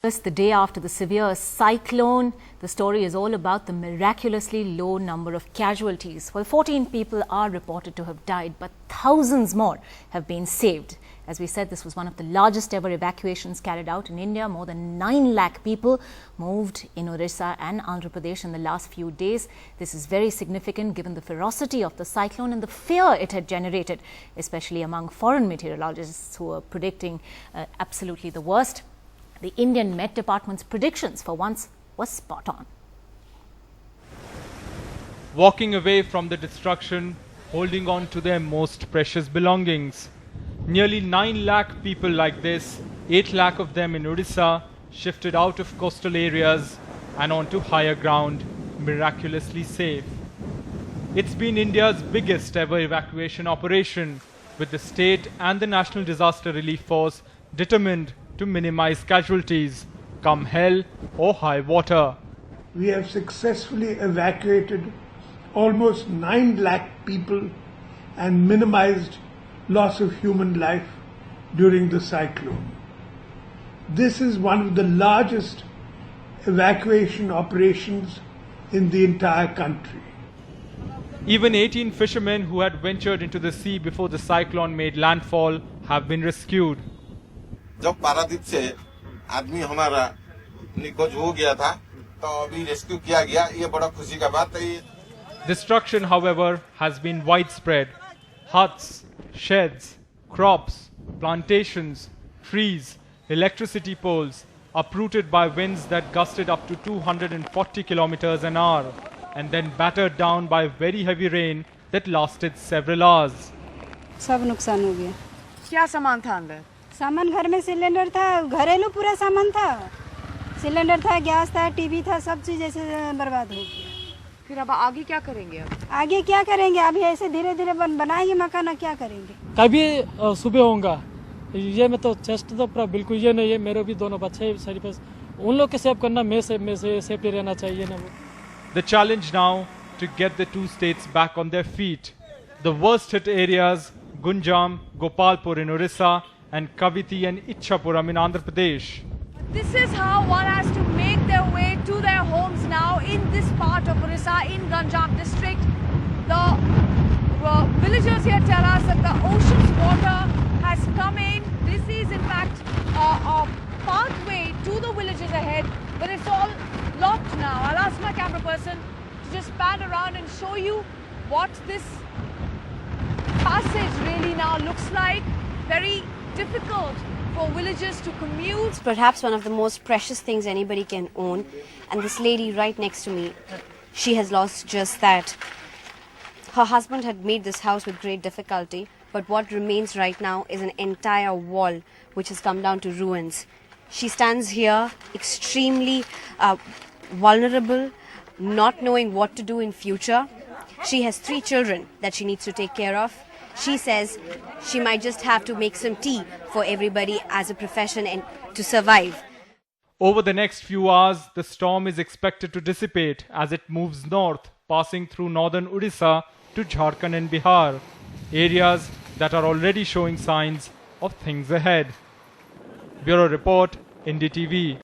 Just the day after the severe cyclone, the story is all about the miraculously low number of casualties. Well, 14 people are reported to have died, but thousands more have been saved. As we said, this was one of the largest ever evacuations carried out in India. More than 9 lakh people moved in Odisha and Andhra Pradesh in the last few days. This is very significant given the ferocity of the cyclone and the fear it had generated, especially among foreign meteorologists who were predicting absolutely the worst. The Indian Met Department's predictions for once were spot on. Walking away from the destruction, holding on to their most precious belongings. Nearly 9 lakh people like this, 8 lakh of them in Odisha, shifted out of coastal areas and onto higher ground, miraculously safe. It's been India's biggest ever evacuation operation, with the state and the National Disaster Relief Force determined to minimize casualties, come hell or high water. We have successfully evacuated almost 9 lakh people and minimized loss of human life during the cyclone. This is one of the largest evacuation operations in the entire country. Even 18 fishermen who had ventured into the sea before the cyclone made landfall have been rescued. जब पारादीप से आदमी हमारा निखोज हो गया था तो अभी rescue किया गया, ये बड़ा खुशी का बात है. Destruction, however, has been widespread. Huts, sheds, crops, plantations, trees, electricity poles uprooted by winds that gusted up to 240 kilometers an hour and then battered down by very heavy rain that lasted several hours. सब नुकसान हो गया. क्या सामान था अंदर? सामान घर में सिलेंडर था, घरेलू पूरा सामान था. सिलेंडर था, गैस था, टीवी था, सब चीज ऐसे बर्बाद हो गया. फिर अब आगे क्या करेंगे? आगे क्या करेंगे? अभी ऐसे धीरे धीरे बनाएंगे मकान, क्या करेंगे? कभी सुबह होगा ये मैं तो चेस्ट तो पूरा बिल्कुल ये नहीं है. मेरे भी दोनों बच्चे शरीर पे, उन लोग के सेव करना, मैं से सेफ्टी रहना चाहिए ना. The challenge now to get the two states back on their feet. The worst hit areas, Gunjam, Gopalpur in Odisha, and Kaviti and Ichhapuram in Andhra Pradesh. This is how one has to make their way to their homes now in this part of Odisha, in Ganjam district. The villagers here tell us that the ocean's water has come in. This is in fact a pathway to the villages ahead, but it's all locked now. I'll ask my camera person to just pan around and show you what this passage really now looks like. Very difficult for villagers to commute. It's perhaps one of the most precious things anybody can own. And this lady right next to me, she has lost just that. Her husband had made this house with great difficulty, but what remains right now is an entire wall which has come down to ruins. She stands here extremely vulnerable, not knowing what to do in future. She has 3 children that she needs to take care of. She says she might just have to make some tea for everybody as a profession and to survive. Over the next few hours, the storm is expected to dissipate as it moves north, passing through northern Odisha to Jharkhand and Bihar, areas that are already showing signs of things ahead. Bureau Report, NDTV.